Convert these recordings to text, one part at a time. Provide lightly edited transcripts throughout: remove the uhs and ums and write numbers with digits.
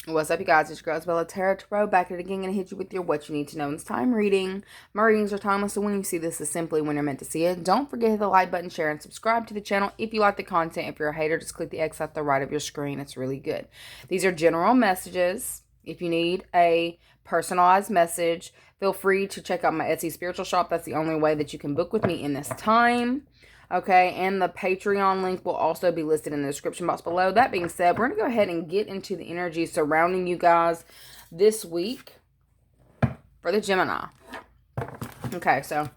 What's up, you guys? It's your girl, IsseyTara, back at it again, and hit you with your what you need to know in this time reading. My readings are timeless, so when you see this is simply when you're meant to see it. Don't forget to hit the like button, share, and subscribe to the channel if you like the content. If you're a hater, just click the X at the right of your screen. It's really good. These are general messages. If you need a personalized message, feel free to check out my Etsy spiritual shop. That's the only way that you can book with me in this time. Okay, and the Patreon link will also be listed in the description box below. That being said, we're going to go ahead and get into the energy surrounding you guys this week for the Gemini. Okay, so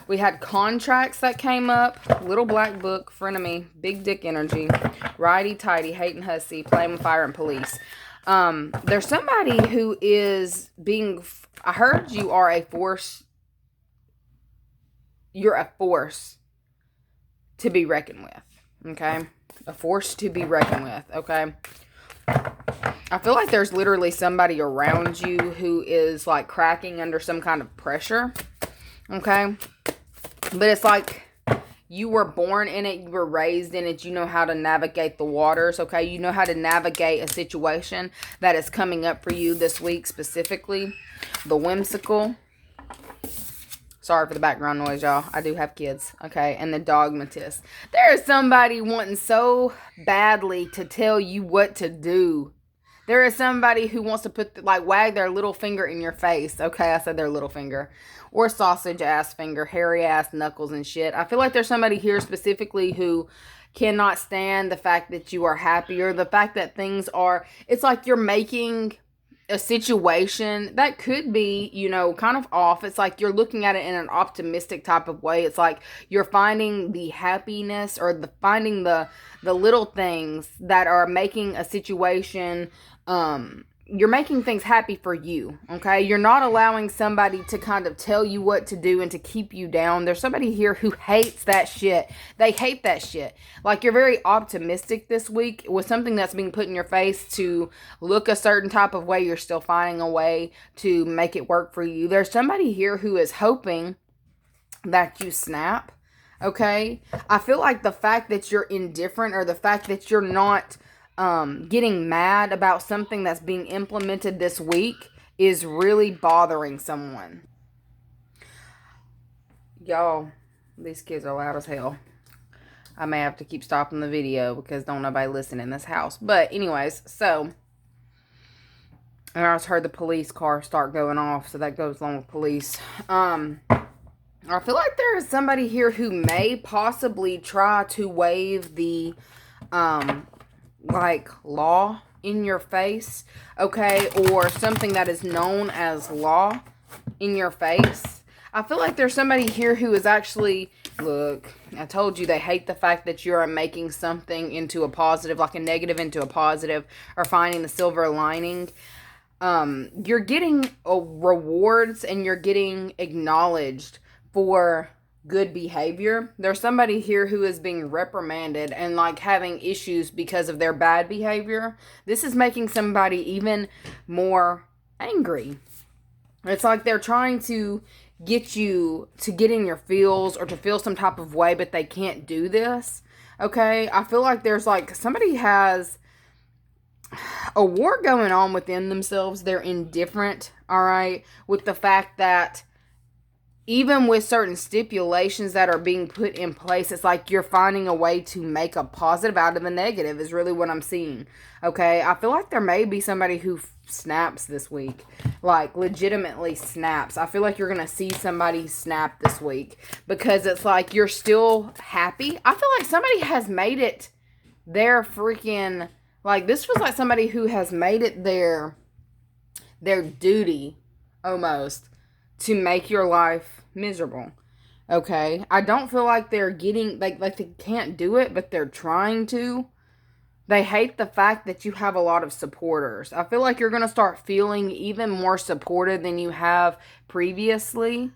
we had contracts that came up. Little black book, frenemy, big dick energy, righty-tighty, hate and hussy, playing with fire and police. There's somebody who is being... I heard you are a force. You're a force to be reckoned with, okay? A force to be reckoned with, okay? I feel like there's literally somebody around you who is, like, cracking under some kind of pressure, okay? But it's like you were born in it, you were raised in it, you know how to navigate the waters, okay? You know how to navigate a situation that is coming up for you this week specifically. The whimsical... Sorry for the background noise, y'all. I do have kids, okay? And the dogmatist. There is somebody wanting so badly to tell you what to do. There is somebody who wants to put, wag their little finger in your face. Okay, I said their little finger. Or sausage-ass finger, hairy-ass knuckles and shit. I feel like there's somebody here specifically who cannot stand the fact that you are happy, or the fact that things are... It's like you're making a situation that could be, you know, kind of off. It's like you're looking at it in an optimistic type of way. It's like you're finding the happiness, or finding the little things that are making a situation, you're making things happy for you, okay? You're not allowing somebody to kind of tell you what to do and to keep you down. There's somebody here who hates that shit. They hate that shit. Like, you're very optimistic this week with something that's being put in your face to look a certain type of way. You're still finding a way to make it work for you. There's somebody here who is hoping that you snap, okay? I feel like the fact that you're indifferent, or the fact that you're not getting mad about something that's being implemented this week, is really bothering someone. Y'all, these kids are loud as hell. I may have to keep stopping the video because don't nobody listen in this house. But anyways, so I just heard the police car start going off, so that goes along with police. I feel like there is somebody here who may possibly try to waive the law in your face, okay? Or something that is known as law in your face. I feel like there's somebody here who is actually... Look, I told you they hate the fact that you're making something into a positive, like a negative into a positive, or finding the silver lining. You're getting rewards, and you're getting acknowledged for good behavior. There's somebody here who is being reprimanded and having issues because of their bad behavior. This is making somebody even more angry. It's like they're trying to get you to get in your feels, or to feel some type of way, but they can't do this. Okay? I feel like there's somebody has a war going on within themselves. They're indifferent, all right, with the fact that even with certain stipulations that are being put in place, it's like you're finding a way to make a positive out of the negative, is really what I'm seeing. Okay? I feel like there may be somebody who snaps this week. Legitimately snaps. I feel like you're going to see somebody snap this week. Because it's like you're still happy. I feel like somebody has made it their freaking... this was like somebody who has made it their duty, almost, to make your life miserable. Okay? I don't feel like they're getting, they can't do it, but they're trying to. They hate the fact that you have a lot of supporters. I feel like you're going to start feeling even more supported than you have previously.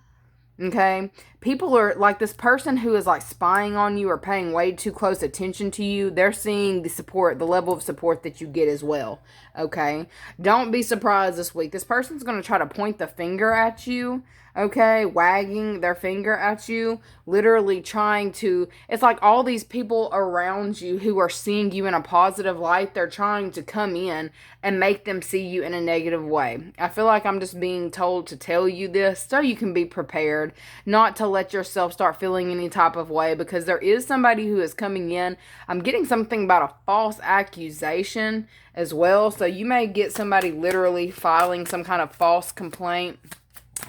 Okay? people are like, this person who is like spying on you or paying way too close attention to you, they're seeing the support, the level of support that you get as well. Okay, don't be surprised this week. This person's going to try to point the finger at you. Okay, wagging their finger at you, literally trying to, it's like all these people around you who are seeing you in a positive light, they're trying to come in and make them see you in a negative way. I feel like I'm just being told to tell you this so you can be prepared, not to let yourself start feeling any type of way, because there is somebody who is coming in. I'm getting something about a false accusation as well, so you may get somebody literally filing some kind of false complaint,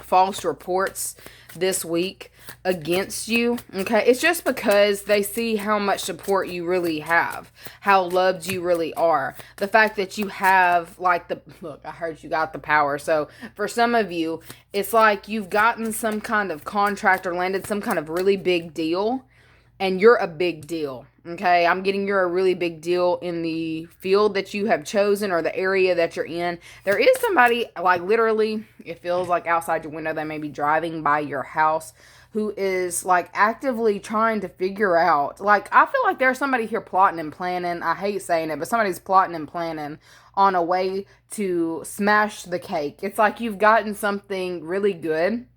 false reports this week against you. Okay, it's just because they see how much support you really have, how loved you really are, the fact that you have like the look, I heard you got the power. So for some of you, it's like you've gotten some kind of contract or landed some kind of really big deal, and you're a big deal. Okay, I'm getting you're a really big deal in the field that you have chosen or the area that you're in. There is somebody, like literally, it feels like outside your window, they may be driving by your house, who is like actively trying to figure out, like, I feel like there's somebody here plotting and planning. I hate saying it, but somebody's plotting and planning on a way to smash the cake. It's like you've gotten something really good.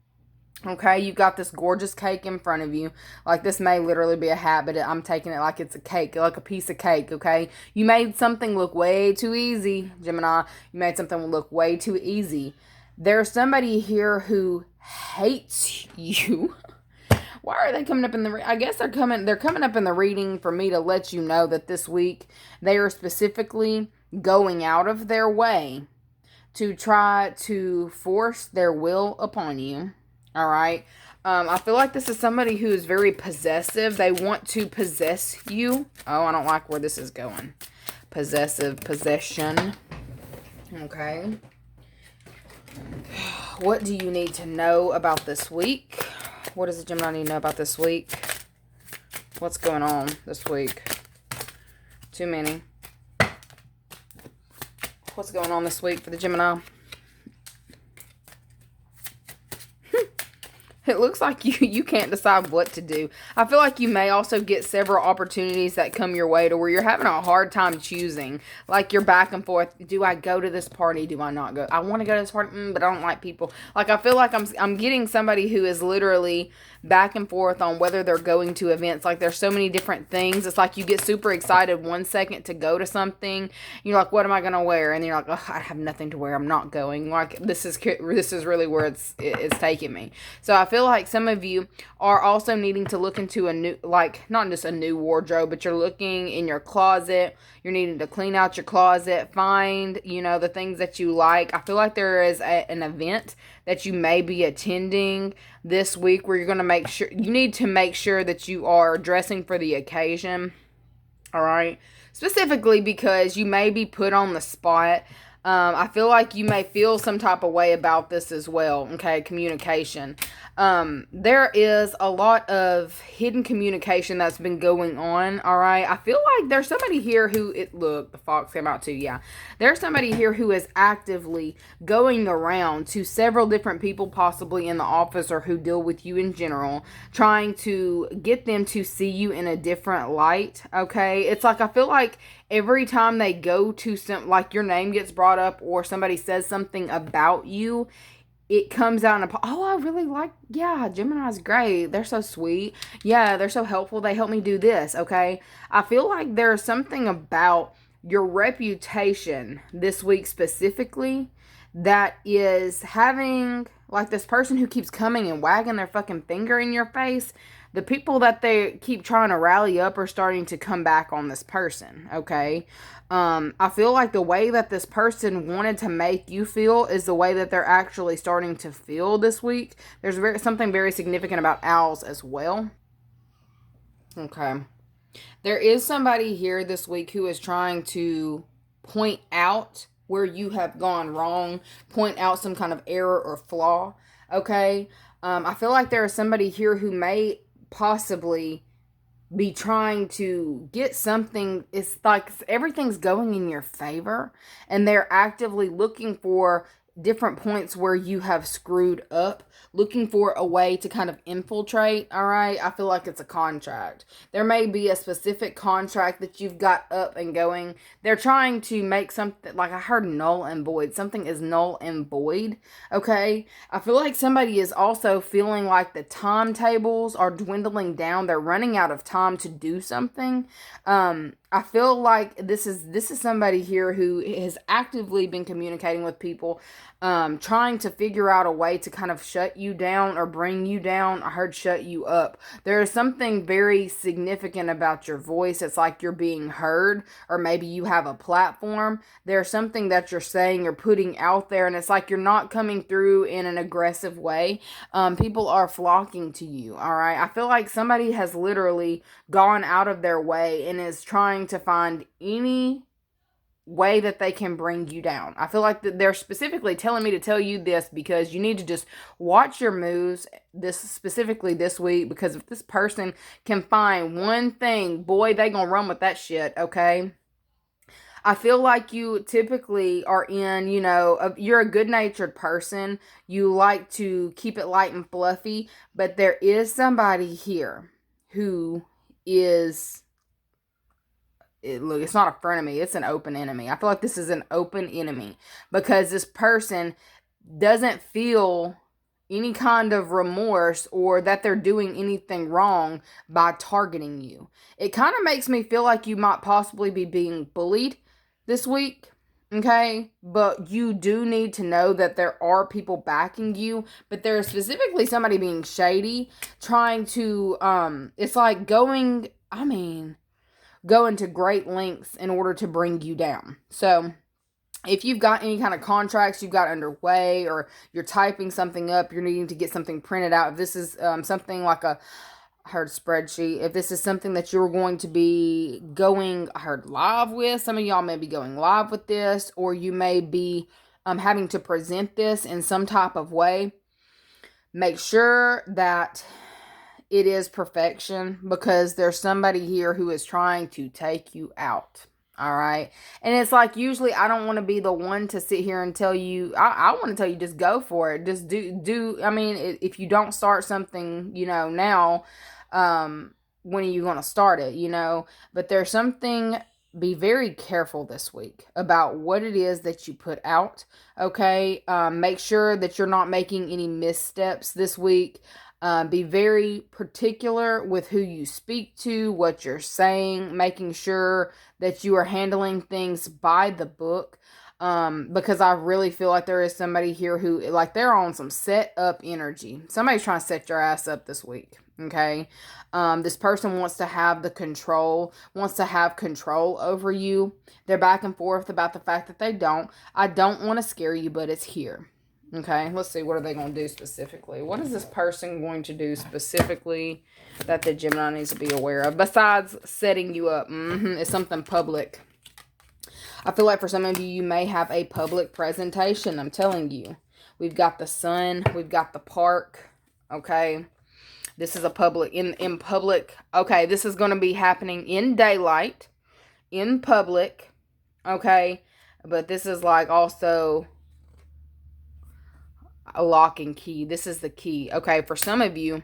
Okay, you've got this gorgeous cake in front of you. Like, this may literally be a hat, but I'm taking it like it's a cake, like a piece of cake, okay? You made something look way too easy, Gemini. You made something look way too easy. There's somebody here who hates you. Why are they coming up in the... I guess they're coming up in the reading for me to let you know that this week they are specifically going out of their way to try to force their will upon you. All right. I feel like this is somebody who is very possessive. They want to possess you. Oh, I don't like where this is going. Possessive, possession. Okay. What do you need to know about this week? What does the Gemini need to know about this week? What's going on this week? Too many. What's going on this week for the Gemini? It looks like you can't decide what to do. I feel like you may also get several opportunities that come your way to where you're having a hard time choosing. Like, you're back and forth. Do I go to this party? Do I not go? I want to go to this party, but I don't like people. Like, I feel like I'm getting somebody who is literally back and forth on whether they're going to events. Like, there's so many different things. It's like you get super excited one second to go to something. You're like, what am I going to wear? And then you're like, oh, I have nothing to wear. I'm not going. Like, this is really where it's taking me. So I feel like some of you are also needing to look into a new, like, not just a new wardrobe, but you're looking in your closet. You're needing to clean out your closet, find, the things that you like. I feel like there is an event that you may be attending this week where you're going to need to make sure that you are dressing for the occasion. All right. Specifically because you may be put on the spot. I feel like you may feel some type of way about this as well. Okay. Communication. There is a lot of hidden communication that's been going on. All right. I feel like there's somebody here who look, the fox came out too. Yeah. There's somebody here who is actively going around to several different people, possibly in the office or who deal with you in general, trying to get them to see you in a different light. Okay. It's like, I feel like every time they go to like your name gets brought up or somebody says something about you, it comes out in I really like, yeah, Gemini's great. They're so sweet. Yeah, they're so helpful. They help me do this, okay? I feel like there's something about your reputation this week specifically that is having, like, this person who keeps coming and wagging their fucking finger in your face. The people that they keep trying to rally up are starting to come back on this person, okay? I feel like the way that this person wanted to make you feel is the way that they're actually starting to feel this week. There's something very significant about owls as well. Okay. There is somebody here this week who is trying to point out where you have gone wrong, point out some kind of error or flaw, okay? I feel like there is somebody here who may possibly be trying to get something. It's like everything's going in your favor and they're actively looking for different points where you have screwed up, looking for a way to kind of infiltrate, all right? I feel like it's a contract. There may be a specific contract that you've got up and going. They're trying to make something, like I heard null and void. Something is null and void, okay? I feel like somebody is also feeling like the timetables are dwindling down. They're running out of time to do something. I feel like this is somebody here who has actively been communicating with people, trying to figure out a way to kind of shut you down or bring you down. I heard shut you up. There is something very significant about your voice. It's like you're being heard, or maybe you have a platform. There's something that you're saying, you're putting out there, and it's like you're not coming through in an aggressive way. People are flocking to you, all right? I feel like somebody has literally gone out of their way and is trying to find any way that they can bring you down. I feel like they're specifically telling me to tell you this because you need to just watch your moves specifically this week, because if this person can find one thing, boy, they gonna run with that shit, okay? I feel like you typically are in, you're a good-natured person. You like to keep it light and fluffy, but there is somebody here who is, look, it's not a frenemy, it's an open enemy. I feel like this is an open enemy because this person doesn't feel any kind of remorse or that they're doing anything wrong by targeting you. It kind of makes me feel like you might possibly be being bullied this week, okay? But you do need to know that there are people backing you, but there is specifically somebody being shady, trying to, it's like going to great lengths in order to bring you down. So if you've got any kind of contracts you've got underway, or you're typing something up, you're needing to get something printed out, if this is something like I heard spreadsheet, if this is something that you're going to be going, I heard live with, some of y'all may be going live with this, or you may be having to present this in some type of way, make sure that it is perfection, because there's somebody here who is trying to take you out. All right. And it's like, usually I don't want to be the one to sit here and tell you, I want to tell you, just go for it. Just do. I mean, if you don't start something, now, when are you going to start it, but there's something, be very careful this week about what it is that you put out. Okay. Make sure that you're not making any missteps this week. Be very particular with who you speak to, what you're saying, making sure that you are handling things by the book. Because I really feel like there is somebody here who, like, they're on some set up energy. Somebody's trying to set your ass up this week. Okay. This person wants to have control over you. They're back and forth about the fact that they don't. I don't want to scare you, but it's here. Okay, let's see. What are they going to do specifically? What is this person going to do specifically that the Gemini needs to be aware of? Besides setting you up. It's something public. I feel like for some of you, you may have a public presentation. I'm telling you. We've got the sun. We've got the park. Okay. This is a public, in public. Okay, this is going to be happening in daylight. In public. Okay. But this is like also a lock and key. This is the key. Okay, for some of you,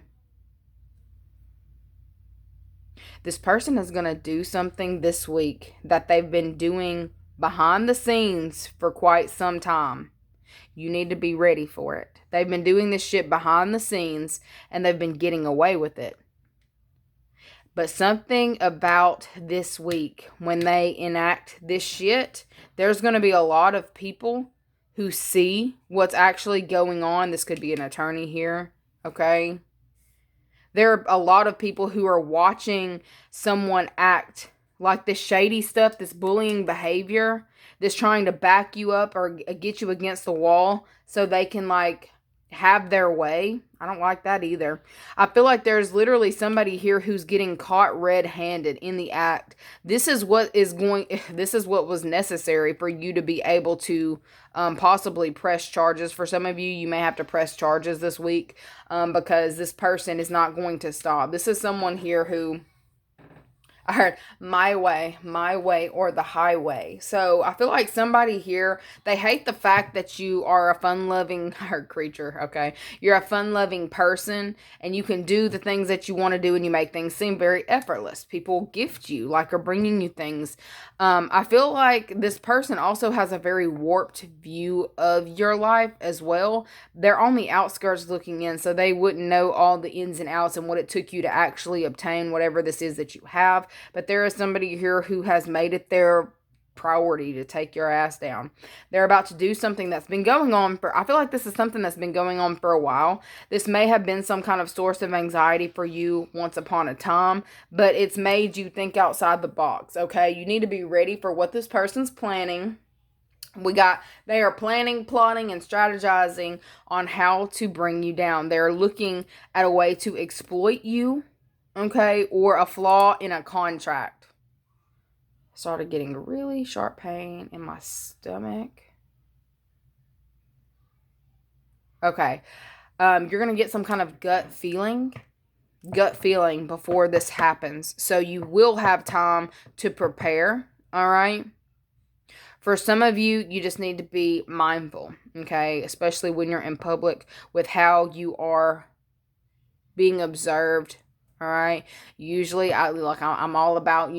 this person is going to do something this week that they've been doing behind the scenes for quite some time. You need to be ready for it. They've been doing this shit behind the scenes, and they've been getting away with it. But something about this week, when they enact this shit, there's going to be a lot of people who see what's actually going on. This could be an attorney here, okay? There are a lot of people who are watching someone act like this shady stuff, this bullying behavior, this trying to back you up or get you against the wall so they can, like, have their way. I don't like that either. I feel like there's literally somebody here who's getting caught red-handed in the act. This is what was necessary for you to be able to possibly press charges. For some of you, you may have to press charges this week because this person is not going to stop. This is someone here who I heard my way, or the highway. So I feel like somebody here, they hate the fact that you are a fun-loving creature, okay? You're a fun-loving person, and you can do the things that you want to do, and you make things seem very effortless. People gift you, like, are bringing you things. I feel like this person also has a very warped view of your life as well. They're on the outskirts looking in, so they wouldn't know all the ins and outs and what it took you to actually obtain whatever this is that you have. But there is somebody here who has made it their priority to take your ass down. They're about to do something that's been going on for, I feel like this is something that's been going on for a while. This may have been some kind of source of anxiety for you once upon a time, but it's made you think outside the box, okay? You need to be ready for what this person's planning. They are planning, plotting, and strategizing on how to bring you down. They're looking at a way to exploit you, okay, or a flaw in a contract. Started getting really sharp pain in my stomach. Okay, you're going to get some kind of gut feeling before this happens. So you will have time to prepare, all right? For some of you, you just need to be mindful, okay? Especially when you're in public with how you are being observed, all right? Usually, I'm all about,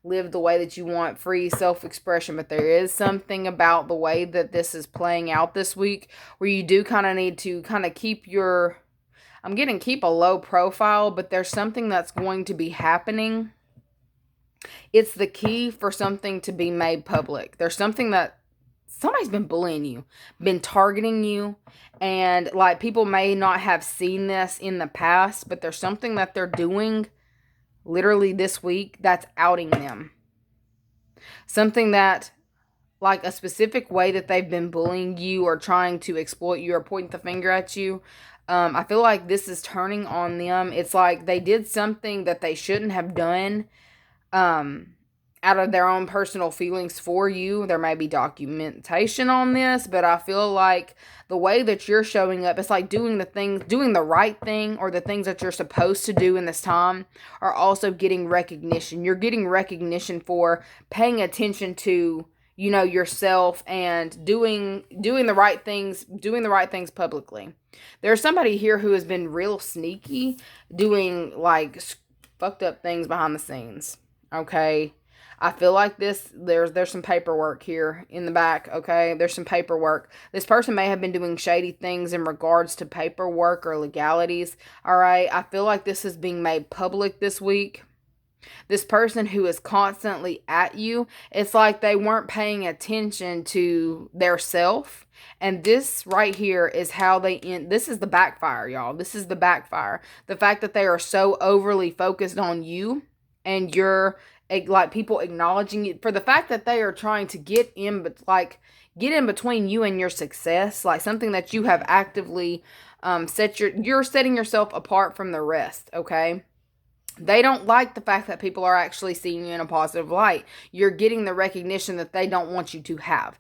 live the way that you want, free self-expression. But there is something about the way that this is playing out this week where you do kind of need to kind of keep a low profile, but there's something that's going to be happening. It's the key for something to be made public. There's something that somebody's been bullying you, been targeting you, and like people may not have seen this in the past, but there's something that they're doing literally this week that's outing them. Something that, like a specific way that they've been bullying you or trying to exploit you or point the finger at you. I feel like this is turning on them. It's like they did something that they shouldn't have done. Out of their own personal feelings for you. There may be documentation on this, but I feel like the way that you're showing up, it's like doing the right thing, or the things that you're supposed to do in this time are also getting recognition. You're getting recognition for paying attention to, yourself and doing the right things publicly. There's somebody here who has been real sneaky, doing like fucked up things behind the scenes. Okay, I feel like there's some paperwork here in the back, okay? There's some paperwork. This person may have been doing shady things in regards to paperwork or legalities, all right? I feel like this is being made public this week. This person who is constantly at you, it's like they weren't paying attention to their self. And this right here is how they end. This is the backfire, y'all. This is the backfire. The fact that they are so overly focused on you, and you're like people acknowledging you for the fact that they are trying to get in between you and your success, like something that you have actively you're setting yourself apart from the rest, okay? They don't like the fact that people are actually seeing you in a positive light. You're getting the recognition that they don't want you to have.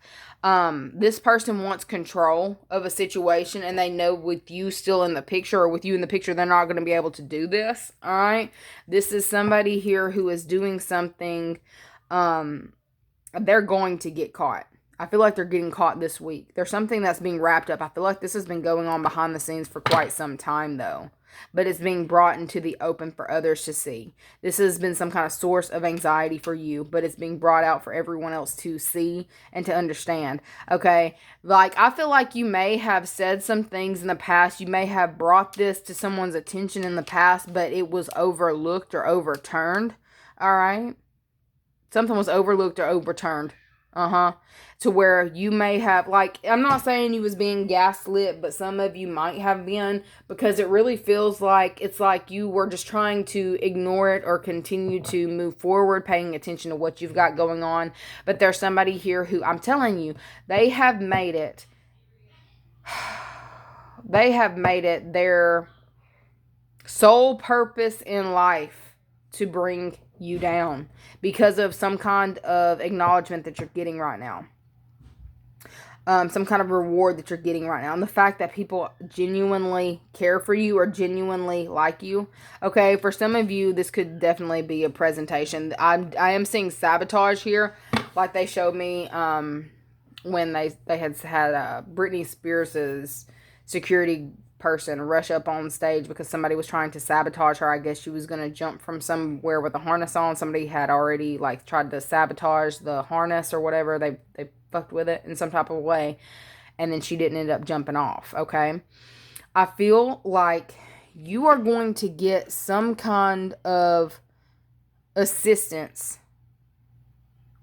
This person wants control of a situation, and they know with you still in the picture, or with you in the picture, they're not going to be able to do this. All right. This is somebody here who is doing something. They're going to get caught. I feel like they're getting caught this week. There's something that's being wrapped up. I feel like this has been going on behind the scenes for quite some time, though. But it's being brought into the open for others to see. This has been some kind of source of anxiety for you, but it's being brought out for everyone else to see and to understand. Okay? Like, I feel like you may have said some things in the past. You may have brought this to someone's attention in the past, but it was overlooked or overturned. All right? Something was overlooked or overturned. To where you may have, like, I'm not saying you was being gaslit, but some of you might have been, because it really feels like it's like you were just trying to ignore it or continue to move forward, paying attention to what you've got going on. But there's somebody here who, I'm telling you, they have made it their sole purpose in life to bring you down because of some kind of acknowledgement that you're getting right now. some kind of reward that you're getting right now. And the fact that people genuinely care for you or genuinely like you. Okay, for some of you, this could definitely be a presentation. I am seeing sabotage here, like they showed me when they had Britney Spears' security person rush up on stage because somebody was trying to sabotage her. I guess she was going to jump from somewhere with a harness on. Somebody had already like tried to sabotage the harness or whatever. They fucked with it in some type of way, and then she didn't end up jumping off. Okay, I feel like you are going to get some kind of assistance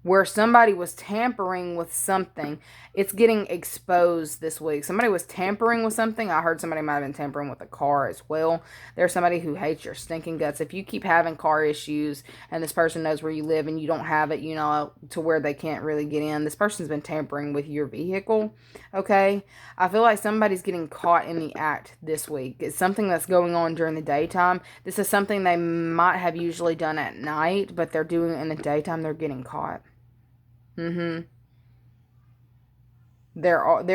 where somebody was tampering with something. It's getting exposed this week. Somebody was tampering with something. I heard somebody might have been tampering with a car as well. There's somebody who hates your stinking guts. If you keep having car issues and this person knows where you live and you don't have it, to where they can't really get in, this person's been tampering with your vehicle, okay? I feel like somebody's getting caught in the act this week. It's something that's going on during the daytime. This is something they might have usually done at night, but they're doing it in the daytime. They're getting caught. There are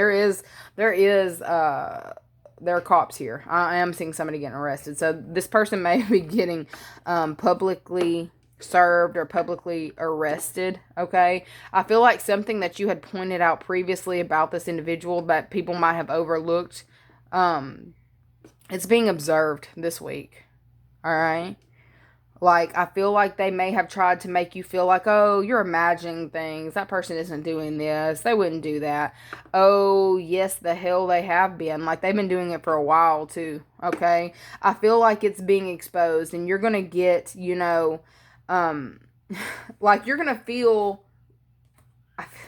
cops here. I am seeing somebody getting arrested. So this person may be getting publicly served or publicly arrested. Okay, I feel like something that you had pointed out previously about this individual that people might have overlooked, it's being observed this week. All right. Like, I feel like they may have tried to make you feel like, oh, you're imagining things. That person isn't doing this. They wouldn't do that. Oh, yes, the hell they have been. Like, they've been doing it for a while, too. Okay? I feel like it's being exposed. And you're going to get, like, you're going to feel...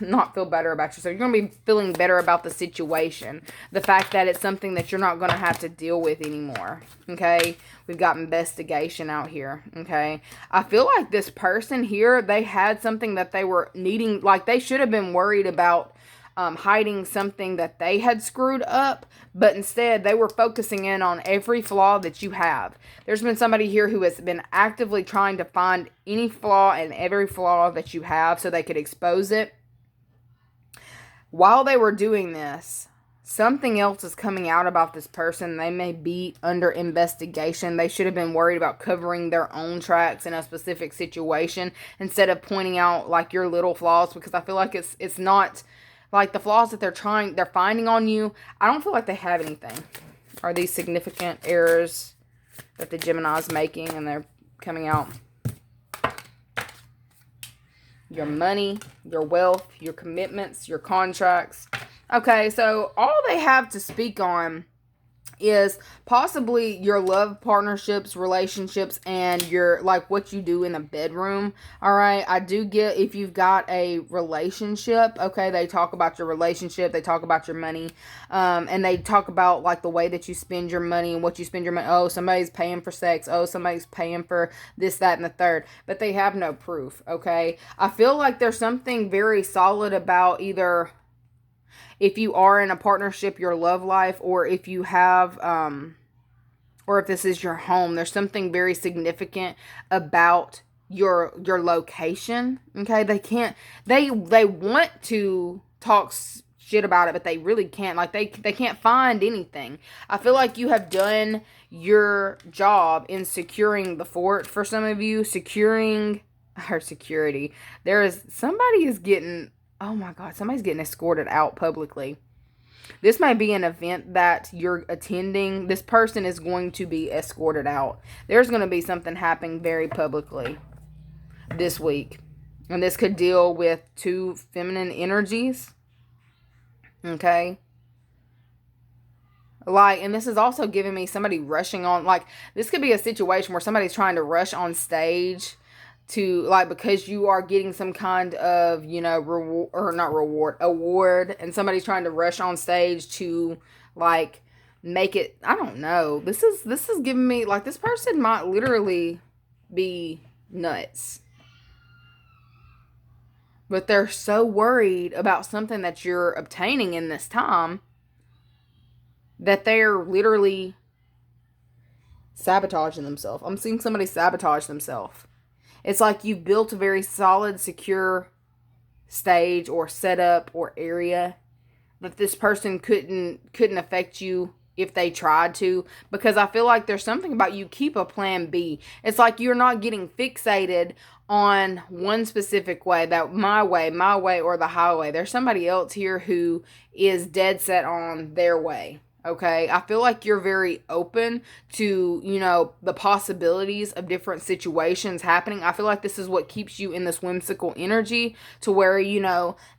not feel better about yourself. You're going to be feeling better about the situation. The fact that it's something that you're not going to have to deal with anymore. Okay? We've got investigation out here. Okay? I feel like this person here, they had something that they were needing. Like, they should have been worried about hiding something that they had screwed up. But instead, they were focusing in on every flaw that you have. There's been somebody here who has been actively trying to find any flaw and every flaw that you have so they could expose it. While they were doing this, something else is coming out about this person. They may be under investigation. They should have been worried about covering their own tracks in a specific situation instead of pointing out like your little flaws, because I feel like it's not like the flaws that they're finding on you. I don't feel like they have anything. Are these significant errors that the Gemini is making and they're coming out? Your money, your wealth, your commitments, your contracts. Okay, so all they have to speak on is possibly your love partnerships, relationships, and your, like, what you do in the bedroom. All right, I do get if you've got a relationship, okay, they talk about your relationship, they talk about your money, and they talk about, like, the way that you spend your money and what you spend your money. Oh, somebody's paying for sex. Oh, somebody's paying for this, that, and the third. But they have no proof, okay? I feel like there's something very solid about either... if you are in a partnership, your love life, or if you have, or if this is your home, there's something very significant about your location. Okay, they want to talk shit about it, but they really can't. Like they can't find anything. I feel like you have done your job in securing the fort. For some of you, securing our security. Somebody is getting. Oh my God, somebody's getting escorted out publicly. This might be an event that you're attending. This person is going to be escorted out. There's going to be something happening very publicly this week. And this could deal with two feminine energies. Okay. Like, and this is also giving me somebody rushing on. Like, this could be a situation where somebody's trying to rush on stage to, like, because you are getting some kind of, award, and somebody's trying to rush on stage to, like, make it, I don't know. This is giving me, like, this person might literally be nuts. But they're so worried about something that you're obtaining in this time that they're literally sabotaging themselves. I'm seeing somebody sabotage themselves. It's like you've built a very solid, secure stage or setup or area, that this person couldn't affect you if they tried to, because I feel like there's something about you keep a plan B. It's like you're not getting fixated on one specific way, that my way, or the highway. There's somebody else here who is dead set on their way. Okay, I feel like you're very open to, the possibilities of different situations happening. I feel like this is what keeps you in this whimsical energy, to where,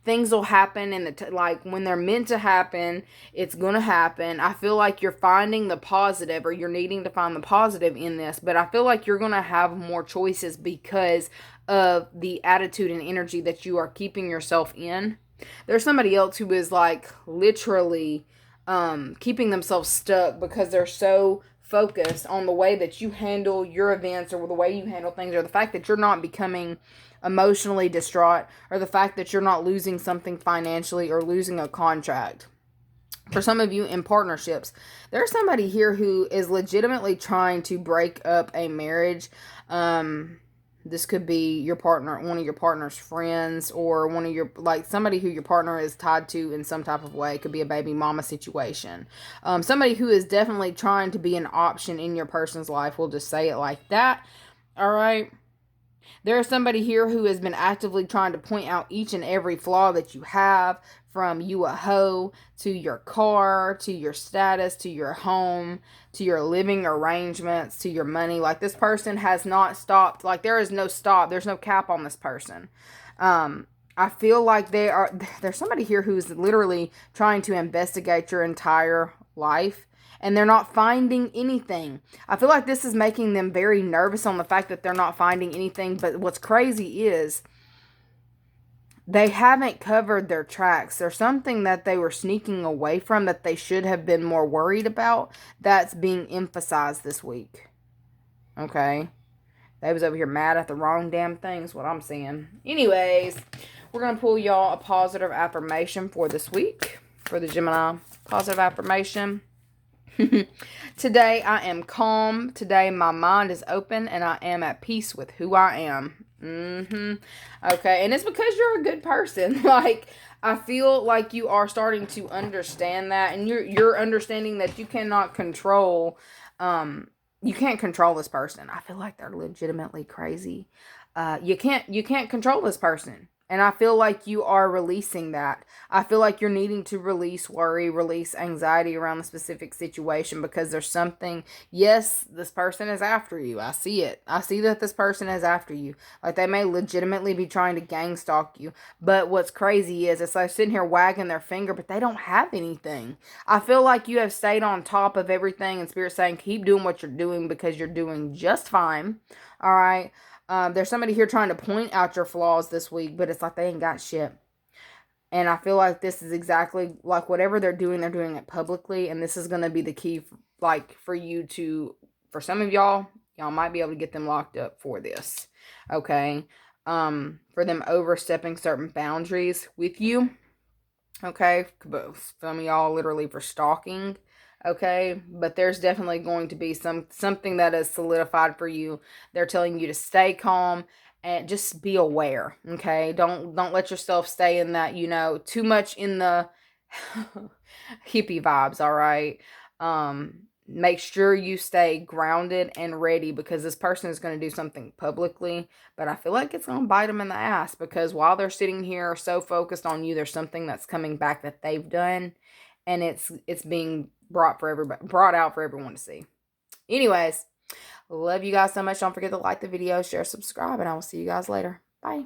things will happen, and like when they're meant to happen, it's going to happen. I feel like you're finding the positive, or you're needing to find the positive in this, but I feel like you're going to have more choices because of the attitude and energy that you are keeping yourself in. There's somebody else who is like literally keeping themselves stuck because they're so focused on the way that you handle your events, or the way you handle things, or the fact that you're not becoming emotionally distraught, or the fact that you're not losing something financially or losing a contract. For some of you in partnerships, there's somebody here who is legitimately trying to break up a marriage. This could be your partner, one of your partner's friends, or one of your, like, somebody who your partner is tied to in some type of way. It could be a baby mama situation. Somebody who is definitely trying to be an option in your person's life. We'll just say it like that. All right. There's somebody here who has been actively trying to point out each and every flaw that you have, from you a hoe, to your car, to your status, to your home, to your living arrangements, to your money. Like, this person has not stopped. Like, there is no stop. There's no cap on this person. I feel like there's somebody here who's literally trying to investigate your entire life, and they're not finding anything. I feel like this is making them very nervous on the fact that they're not finding anything. But what's crazy is they haven't covered their tracks. There's something that they were sneaking away from that they should have been more worried about, that's being emphasized this week. Okay? They was over here mad at the wrong damn thing, is what I'm seeing. Anyways, we're going to pull y'all a positive affirmation for this week. For the Gemini, positive affirmation. Today I am calm. Today my mind is open, and I am at peace with who I am. Okay, and it's because you're a good person. Like, I feel like you are starting to understand that, and you're understanding that you cannot control, you can't control this person. I feel like they're legitimately crazy. You can't control this person. And I feel like you are releasing that. I feel like you're needing to release worry, release anxiety around the specific situation, because there's something. Yes, this person is after you. I see it. I see that this person is after you. Like, they may legitimately be trying to gang stalk you. But what's crazy is it's like sitting here wagging their finger, but they don't have anything. I feel like you have stayed on top of everything, and Spirit's saying keep doing what you're doing, because you're doing just fine. All right. There's somebody here trying to point out your flaws this week, but it's like they ain't got shit. And I feel like this is exactly like whatever they're doing it publicly. And this is going to be the key, for you to, for some of y'all might be able to get them locked up for this. Okay. For them overstepping certain boundaries with you. Okay. Some of y'all literally for stalking. Okay, but there's definitely going to be something that is solidified for you. They're telling you to stay calm and just be aware. Okay, don't let yourself stay in that, too much in the hippie vibes. All right, make sure you stay grounded and ready, because this person is going to do something publicly, but I feel like it's going to bite them in the ass, because while they're sitting here so focused on you, there's something that's coming back that they've done, and it's being brought out for everyone to see. Anyways, love you guys so much. Don't forget to like the video, share, subscribe, and I will see you guys later. Bye.